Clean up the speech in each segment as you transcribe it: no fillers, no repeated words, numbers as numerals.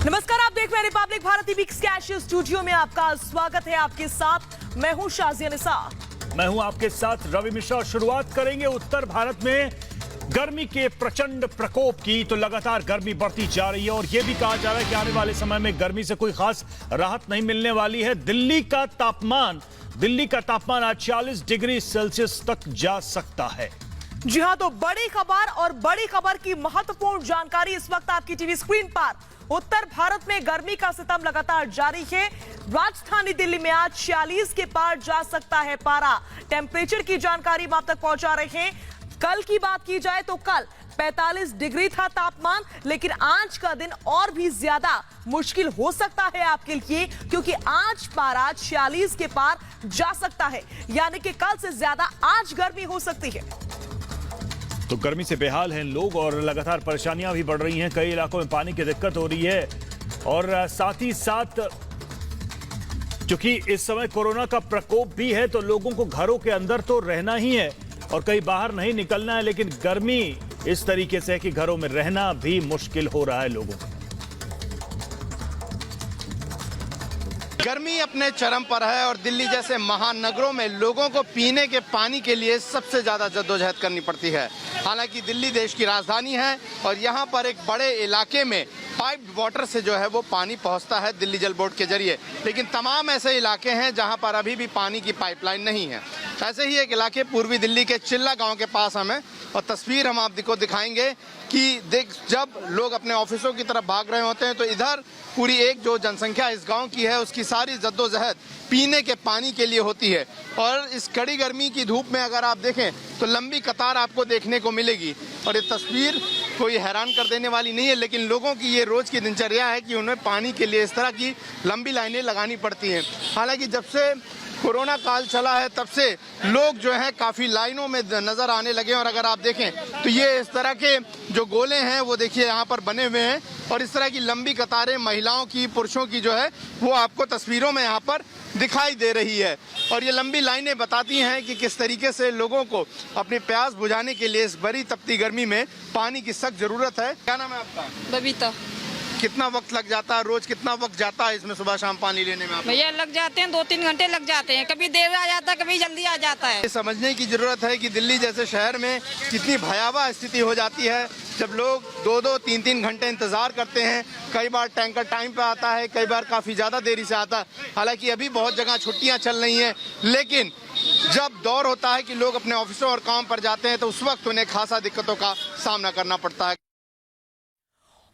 नमस्कार, आप देख रहे हैं रिपब्लिक भारत टीवी के स्टूडियो में आपका स्वागत है। आपके साथ मैं हूं शाजिया निसार। मैं हूं आपके साथ रवि मिश्रा। शुरुआत करेंगे उत्तर भारत में गर्मी के प्रचंड प्रकोप की। तो लगातार गर्मी बढ़ती जा रही है और यह भी कहा जा रहा है कि आने वाले समय में गर्मी से कोई खास राहत नहीं मिलने वाली है। दिल्ली का तापमान आज 40 डिग्री सेल्सियस तक जा सकता है। जी हां, तो बड़ी खबर की महत्वपूर्ण जानकारी इस वक्त आपकी टीवी स्क्रीन पर। उत्तर भारत में गर्मी का सितम लगातार जारी है। राजधानी दिल्ली में आज 46 के पार जा सकता है पारा। टेम्परेचर की जानकारी हम आप तक पहुंचा रहे हैं। कल की बात की जाए तो कल 45 डिग्री था तापमान, लेकिन आज का दिन और भी ज्यादा मुश्किल हो सकता है आपके लिए, क्योंकि आज पारा 46 के पार जा सकता है। यानी कि कल से ज्यादा आज गर्मी हो सकती है। तो गर्मी से बेहाल हैं लोग और लगातार परेशानियां भी बढ़ रही हैं। कई इलाकों में पानी की दिक्कत हो रही है और साथ ही साथ क्योंकि इस समय कोरोना का प्रकोप भी है तो लोगों को घरों के अंदर तो रहना ही है और कहीं बाहर नहीं निकलना है। लेकिन गर्मी इस तरीके से है कि घरों में रहना भी मुश्किल हो रहा है लोगों को। गर्मी अपने चरम पर है और दिल्ली जैसे महानगरों में लोगों को पीने के पानी के लिए सबसे ज़्यादा जद्दोजहद करनी पड़ती है। हालांकि दिल्ली देश की राजधानी है और यहाँ पर एक बड़े इलाके में पाइप्ड वाटर से जो है वो पानी पहुँचता है दिल्ली जल बोर्ड के जरिए, लेकिन तमाम ऐसे इलाके हैं जहाँ पर अभी भी पानी की पाइपलाइन नहीं है। ऐसे ही एक इलाके पूर्वी दिल्ली के चिल्ला गाँव के पास हमें और तस्वीर हम आपको दिखाएंगे कि जब लोग अपने ऑफिसों की तरफ भाग रहे होते हैं तो इधर पूरी एक जो जनसंख्या इस गांव की है उसकी सारी जद्दोजहद पीने के पानी के लिए होती है। और इस कड़ी गर्मी की धूप में अगर आप देखें तो लंबी कतार आपको देखने को मिलेगी और ये तस्वीर कोई हैरान कर देने वाली नहीं है, लेकिन लोगों की ये रोज़ की दिनचर्या है कि उन्हें पानी के लिए इस तरह की लंबी लाइनें लगानी पड़ती हैं। हालांकि जब से कोरोना काल चला है तब से लोग जो हैं काफ़ी लाइनों में नज़र आने लगे और अगर आप देखें तो ये इस तरह के जो गोले हैं वो देखिए यहाँ पर बने हुए हैं और इस तरह की लंबी कतारें महिलाओं की, पुरुषों की जो है वो आपको तस्वीरों में यहाँ पर दिखाई दे रही है। और ये लंबी लाइनें बताती हैं कि किस तरीके से लोगों को अपनी प्यास बुझाने के लिए इस बड़ी तपती गर्मी में पानी की सख्त ज़रूरत है। क्या नाम है आपका? बबीता। कितना वक्त लग जाता है, रोज कितना वक्त जाता है इसमें सुबह शाम पानी लेने में? भैया लग जाते हैं 2-3 घंटे लग जाते हैं, कभी देर आ जाता है कभी जल्दी आ जाता है। ये समझने की जरूरत है कि दिल्ली जैसे शहर में कितनी भयावह स्थिति हो जाती है जब लोग 2-2, 3-3 घंटे इंतजार करते हैं। कई बार टैंकर टाइम पे आता है, कई बार काफ़ी ज़्यादा देरी से आता है। हालांकि अभी बहुत जगह छुट्टियां चल रही हैं, लेकिन जब दौर होता है कि लोग अपने ऑफिसों और काम पर जाते हैं तो उस वक्त उन्हें खासा दिक्कतों का सामना करना पड़ता है।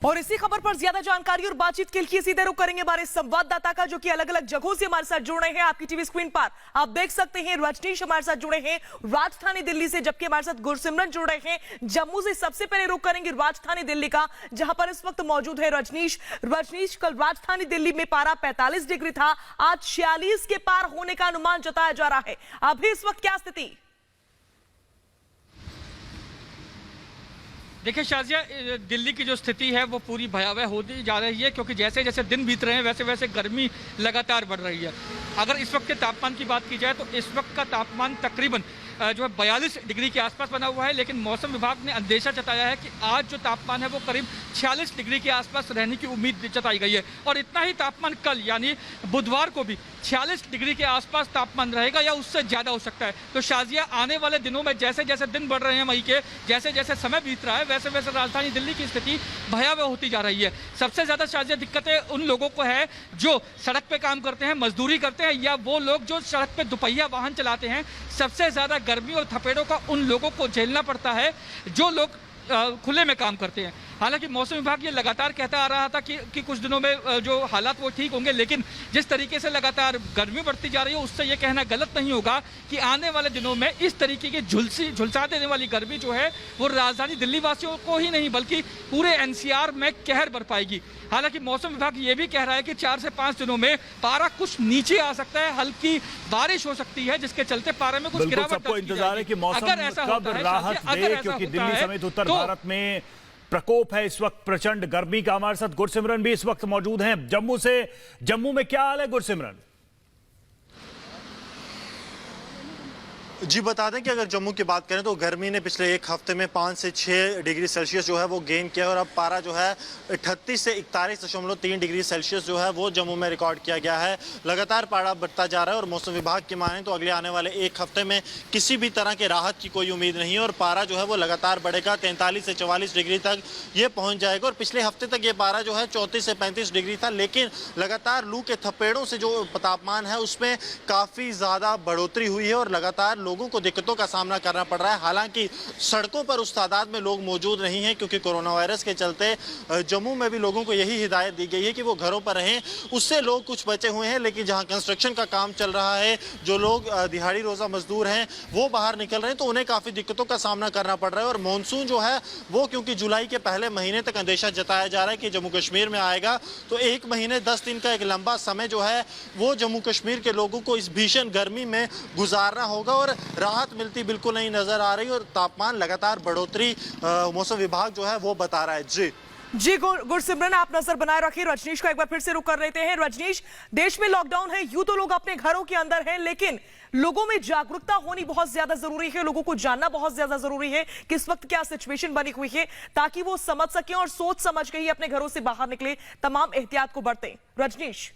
और इसी खबर पर ज्यादा जानकारी और बातचीत के लिए सीधे रुख करेंगे हमारे संवाददाता का, जो कि अलग अलग जगहों से हमारे साथ जुड़ रहे हैं। आपकी टीवी स्क्रीन पर आप देख सकते हैं रजनीश हमारे साथ जुड़े हैं राजधानी दिल्ली से, जबकि हमारे साथ गुरसिमरन जुड़ रहे हैं जम्मू से। सबसे पहले रुख करेंगे राजधानी दिल्ली का, जहां पर इस वक्त मौजूद है रजनीश। कल राजधानी दिल्ली में पारा 45 डिग्री था, आज 46 के पार होने का अनुमान जताया जा रहा है। अभी इस वक्त क्या स्थिति? देखिए शाजिया, दिल्ली की जो स्थिति है वो पूरी भयावह होती जा रही है, क्योंकि जैसे जैसे दिन बीत रहे हैं वैसे वैसे गर्मी लगातार बढ़ रही है। अगर इस वक्त के तापमान की बात की जाए तो इस वक्त का तापमान तकरीबन जो है 42 डिग्री के आसपास बना हुआ है, लेकिन मौसम विभाग ने अंदेशा जताया है कि आज जो तापमान है वो करीब 46 डिग्री के आसपास रहने की उम्मीद जताई गई है। और इतना ही तापमान कल यानी बुधवार को भी 46 डिग्री के आसपास तापमान रहेगा या उससे ज़्यादा हो सकता है। तो शाजिया, आने वाले दिनों में जैसे जैसे दिन बढ़ रहे हैं मई के, जैसे जैसे समय बीत रहा है वैसे वैसे राजधानी दिल्ली की स्थिति भयावह होती जा रही है। सबसे ज़्यादा शाजिया दिक्कतें उन लोगों को है जो सड़क पर काम करते हैं, मजदूरी करते हैं, या वो लोग जो सड़क पर दुपहिया वाहन चलाते हैं। सबसे ज़्यादा गर्मी और थपेड़ों का उन लोगों को झेलना पड़ता है जो लोग खुले में काम करते हैं। हालांकि मौसम विभाग ये लगातार कहता आ रहा था कि कुछ दिनों में जो हालात वो ठीक होंगे, लेकिन जिस तरीके से लगातार गर्मी बढ़ती जा रही है उससे ये कहना गलत नहीं होगा कि आने वाले दिनों में इस तरीके की झुलसा देने वाली गर्मी जो है वो राजधानी दिल्ली वासियों को ही नहीं बल्कि पूरे एनसीआर में कहर बरपाएगी। हालांकि मौसम विभाग ये भी कह रहा है कि 4 से 5 दिनों में पारा कुछ नीचे आ सकता है, हल्की बारिश हो सकती है, जिसके चलते पारे में कुछ गिरावट। सबको इंतजार है कि मौसम कब राहत दे, क्योंकि दिल्ली समेत उत्तर भारत में प्रकोप है इस वक्त प्रचंड गर्मी का। हमारे साथ गुरसिमरन भी इस वक्त मौजूद हैं जम्मू से। जम्मू में क्या हाल है गुरसिमरन? जी बता दें कि अगर जम्मू की बात करें तो गर्मी ने पिछले एक हफ्ते में 5 से 6 डिग्री सेल्सियस जो है वो गेन किया और अब पारा जो है 38 से 41.3 डिग्री सेल्सियस जो है वो जम्मू में रिकॉर्ड किया गया है। लगातार पारा बढ़ता जा रहा है और मौसम विभाग की माने तो अगले आने वाले एक हफ्ते में किसी भी तरह के राहत की कोई उम्मीद नहीं है और पारा जो है वो लगातार बढ़ेगा, 43 से 44 डिग्री तक ये पहुंच जाएगा। और पिछले हफ्ते तक ये पारा जो है 34 से 35 डिग्री था, लेकिन लगातार लू के थपेड़ों से जो तापमान है उसमें काफ़ी ज़्यादा बढ़ोतरी हुई है और लगातार लोगों को दिक्कतों का सामना करना पड़ रहा है। हालांकि सड़कों पर उस तादाद में लोग मौजूद नहीं हैं क्योंकि कोरोना वायरस के चलते जम्मू में भी लोगों को यही हिदायत दी गई है कि वो घरों पर रहें। उससे लोग कुछ बचे हुए हैं, लेकिन जहां कंस्ट्रक्शन का काम चल रहा है, जो लोग दिहाड़ी रोज़ा मजदूर हैं वो बाहर निकल रहे हैं तो उन्हें काफ़ी दिक्कतों का सामना करना पड़ रहा है। और मानसून जो है वो क्योंकि जुलाई के पहले महीने तक अंदेशा जताया जा रहा है कि जम्मू कश्मीर में आएगा, तो 1 महीने 10 दिन का एक लंबा समय जो है वो जम्मू कश्मीर के लोगों को इस भीषण गर्मी में गुजारना होगा और राहत मिलती बिल्कुल नहीं नजर आ रही और तापमान लगातार बढ़ोतरी मौसम विभाग जो है वो बता रहा है। जी गुरसिमरन, आप नजर बनाए रखिए। रजनीश को एक बार फिर से रुक कर लेते हैं। रजनीश, देश में लॉकडाउन है, यूं तो लोग अपने घरों के अंदर हैं, लेकिन लोगों में जागरूकता होनी बहुत ज्यादा जरूरी है। लोगों को जानना बहुत ज्यादा जरूरी है कि इस वक्त क्या सिचुएशन बनी हुई है, ताकि वो समझ सकें और सोच समझ के ही अपने घरों से बाहर निकले, तमाम एहतियात को बरतें। रजनीश।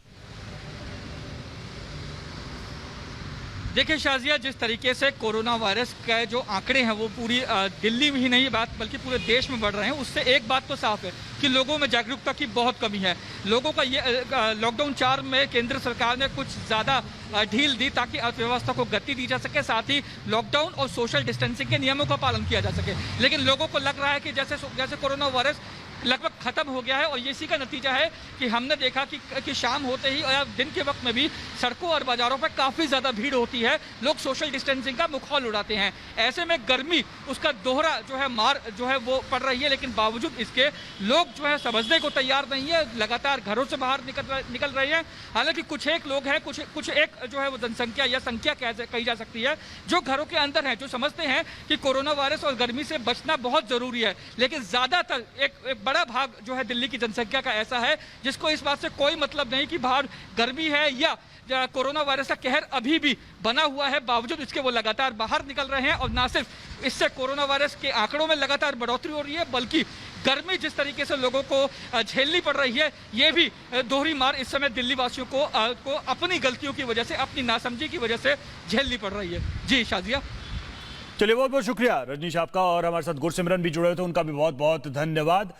देखिए शाजिया, जिस तरीके से कोरोना वायरस के जो आंकड़े हैं वो पूरी दिल्ली में ही नहीं बात बल्कि पूरे देश में बढ़ रहे हैं, उससे एक बात तो साफ है कि लोगों में जागरूकता की बहुत कमी है। लोगों का ये लॉकडाउन 4 में केंद्र सरकार ने कुछ ज़्यादा ढील दी ताकि अर्थव्यवस्था को गति दी जा सके, साथ ही लॉकडाउन और सोशल डिस्टेंसिंग के नियमों का पालन किया जा सके। लेकिन लोगों को लग रहा है कि जैसे कोरोना वायरस लगभग खत्म हो गया है और इसी का नतीजा है कि हमने देखा कि शाम होते ही और दिन के वक्त में भी सड़कों और बाजारों पर काफ़ी ज़्यादा भीड़ होती है, लोग सोशल डिस्टेंसिंग का मुखौल उड़ाते हैं। ऐसे में गर्मी उसका दोहरा जो है मार जो है वो पड़ रही है, लेकिन बावजूद इसके लोग जो है समझने को तैयार नहीं है, लगातार घरों से बाहर निकल रहे हैं। हालांकि कुछ एक लोग हैं, कुछ एक जो है वो जनसंख्या या संख्या कही जा सकती है, जो घरों के अंदर हैं, जो समझते हैं कि कोरोना वायरस और गर्मी से बचना बहुत ज़रूरी है। लेकिन ज़्यादातर एक बड़ा भाग जो है दिल्ली की जनसंख्या का ऐसा है जिसको इस बात से कोई मतलब नहीं कि बाहर गर्मी है या कोरोना वायरस का कहर अभी भी बना हुआ है, बावजूद इसके वो लगातार बाहर निकल रहे हैं। और ना सिर्फ इससे कोरोना वायरस के आंकड़ों में लगातार बढ़ोतरी हो रही है, बल्कि गर्मी जिस तरीके से लोगों को झेलनी पड़ रही है, ये भी दोहरी मार इस समय दिल्ली वासियों को अपनी गलतियों की वजह से, अपनी नासमझी की वजह से झेलनी पड़ रही है। जी शाजिया। चलिए, बहुत बहुत शुक्रिया रजनीश आपका, और हमारे साथ गुरसिमरन भी जुड़े थे, उनका भी बहुत बहुत धन्यवाद।